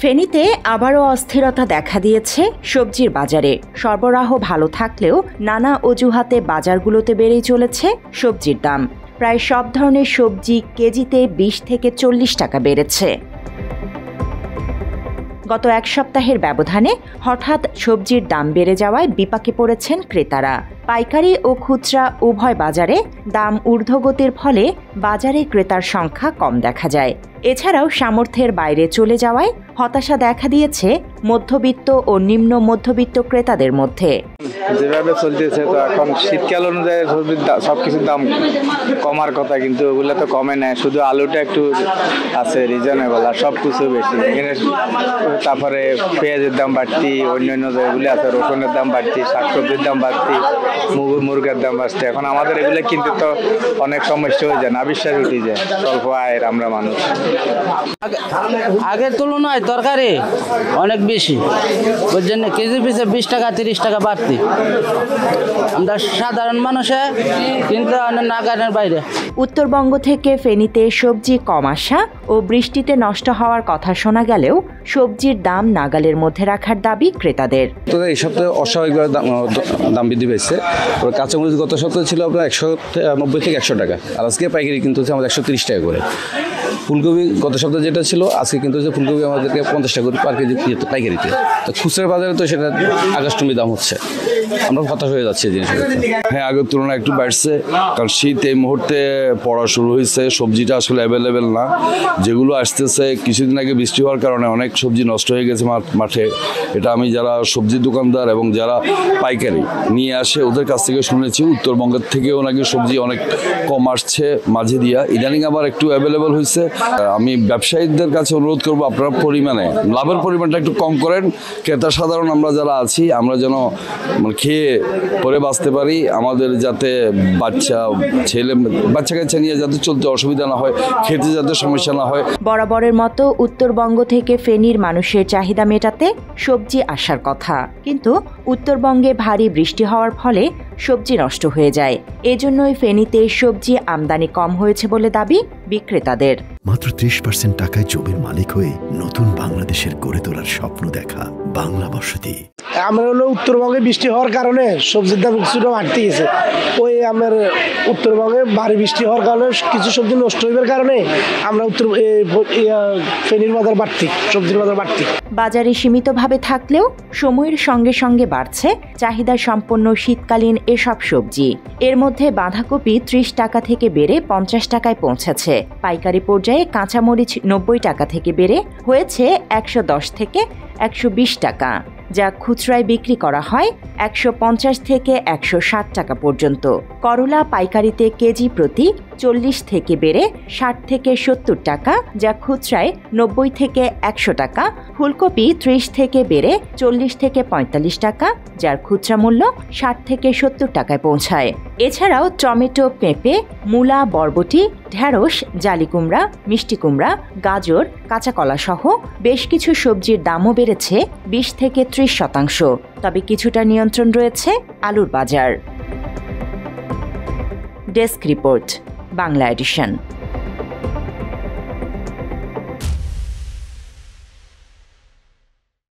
ফেনীতে আবারও অস্থিরতা দেখা দিয়েছে সবজির বাজারে। সরবরাহ ভালো থাকলেও নানা অজুহাতে বাজারগুলোতে বেড়েই চলেছে সবজির দাম। প্রায় সব ধরনের সবজি কেজিতে ২০ থেকে ৪০ টাকা বেড়েছে। গত এক সপ্তাহের ব্যবধানে হঠাৎ সবজির দাম বেড়ে যাওয়ায় বিপাকে পড়েছেন ক্রেতারা। পাইকারি ও খুচরা উভয় বাজারে দাম ঊর্ধ্বগতির ফলে বাজারে ক্রেতার সংখ্যা কম দেখা যায়। এছাড়াও সামর্থ্যের বাইরে চলে যাওয়ায় হতাশা দেখা দিয়েছে মধ্যবিত্ত ও নিম্ন মধ্যবিত্ত ক্রেতাদের মধ্যে। যেভাবে চলতেছে তো এখন শীতকাল অনুযায়ী সবকিছুর দাম কমার কথা, কিন্তু ওগুলো তো কমে নাই। শুধু আলুটা একটু আছে রিজনেবল, আর সব কিছু বেশি। এখানে তারপরে পেঁয়াজের দাম বাড়তি, অন্যান্য যেগুলি আছে রসুনের দাম বাড়তি, শাকসবজির দাম বাড়তি, মুরগের দাম বাড়ছে। এখন আমাদের এগুলো কিনতে তো অনেক সমস্যা হয়ে যায়, না বিশ্বাস উঠে যায় স্বল্প আয়ের আমরা মানুষ। আগের তুলনায় তরকারি অনেক বেশি, ওই জন্য কেজি পিছু ২০ টাকা ৩০ টাকা বাড়তি। আমরা সাধারণ মানুষে কিন্তু নাগালের বাইরে। উত্তরবঙ্গ থেকে ফেনীতে সবজি কম আসা ও বৃষ্টিতে নষ্ট হওয়ার কথা শোনা গেলেও সবজির দাম নাগালের মধ্যে রাখার দাবি ক্রেতাদের। তো এই সপ্তাহে অস্বাভাবিকভাবে দাম বৃদ্ধি পেয়েছে। কাঁচামরিচ গত সপ্তাহে ছিল আপনার ১৯০ থেকে ১০০ টাকা, আর আজকে পাইকারি কিন্তু হচ্ছে আমাদের ১৩০ টাকা করে। ফুলকপি গত সপ্তাহে যেটা ছিল আজকে কিন্তু হচ্ছে ফুলকপি আমাদেরকে ৫০ টাকা করে পার কেজি পাইকারিতে। তো খুচরা বাজারে তো সেটা আকাশচুম্বী দাম হচ্ছে, আমরা হতাশ হয়ে যাচ্ছি এই জিনিসটা। হ্যাঁ, আগের তুলনায় একটু বাড়ছে, কারণ শীত এই মুহূর্তে পড়া শুরু হয়েছে। সবজিটা আসলে অ্যাভেলেবেল না। যেগুলো আসতেছে কিছুদিন আগে বৃষ্টি হওয়ার কারণে অনেক সবজি নষ্ট হয়ে গেছে মাঠে। এটা আমি যারা সবজি দোকানদার এবং যারা পাইকারি নিয়ে আসে ওদের কাছ থেকে শুনেছি। উত্তরবঙ্গের থেকেও নাকি সবজি অনেক কম আসছে মাঝে দিয়া, ইদানিং আবার একটু অ্যাভেলেবেল হয়েছে। আমি ব্যবসায়ীদের কাছে অনুরোধ করবো আপনারা পরিমাণে লাভের পরিমাণটা একটু কম করেন। ক্রেতা সাধারণ আমরা যারা আছি আমরা যেন খেয়ে পরে বাঁচতে পারি, আমাদের যাতে বাচ্চা কাচ্চা নিয়ে যাতে চলতে অসুবিধা না হয়, খেতে যাতে সমস্যা না হয়। বরাবরের মতো উত্তরবঙ্গ থেকে ফেনীর মানুষের চাহিদা মেটাতে সবজি আসার কথা, কিন্তু উত্তরবঙ্গে ভারী বৃষ্টি হওয়ার ফলে সবজি নষ্ট হয়ে যায়। এজন্যই ফেনীতে সবজি আমদানি কম হয়েছে বলে দাবি বিক্রেতাদের। মাত্র ৩০% টাকায় জমির মালিক হয়ে নতুন বাংলাদেশের গড়ে তোলার স্বপ্ন দেখা বাংলা বসতি। আমরা হলো উত্তরবঙ্গে বৃষ্টি হওয়ার কারণে সবজির দাম কিছুটা বাড়তে গেছে। ওই আমার উত্তরবঙ্গে ভারী বৃষ্টি হওয়ার কারণে কিছু সবজি নষ্ট হওয়ার কারণে আমরা ফেনীর বাজার বাড়তি, সবজির বাজার বাড়তি। বাজারে সীমিতভাবে থাকলেও সময়ের সঙ্গে সঙ্গে বাড়ছে চাহিদা সম্পন্ন শীতকালীন এসব সবজি। এর মধ্যে বাঁধাকপি ৩০ টাকা থেকে বেড়ে ৫০ টাকায় পৌঁছেছে। পাইকারি পর্যায়ে কাঁচামরিচ ৯০ টাকা থেকে বেড়ে হয়েছে ১১০ থেকে ১২০ টাকা, যা খুচরায় বিক্রি করা হয় ১৫০ থেকে ১৬০ টাকা পর্যন্ত। করলা পাইকারিতে কেজি প্রতি ৪০ থেকে বেড়ে ৬০ থেকে ৭০ টাকা, যা খুচরায় ৯০ থেকে ১০০ টাকা। ফুলকপি ৩০ থেকে বেড়ে ৪০ থেকে ৪৫ টাকা, যার খুচরা মূল্য ৬০ থেকে ৭০ টাকায় পৌঁছায়। এছাড়াও টমেটো, পেঁপে, মূলা, বরবটি, ঢেঁড়স, জালি কুমড়া, মিষ্টি কুমড়া, গাজর, কাঁচা কলা সহ বেশ কিছু সবজির দামও বেড়েছে ২০ থেকে ৩০%। তবে কিছুটা নিয়ন্ত্রণ রয়েছে আলুর বাজার। Desk report, Bangla addition.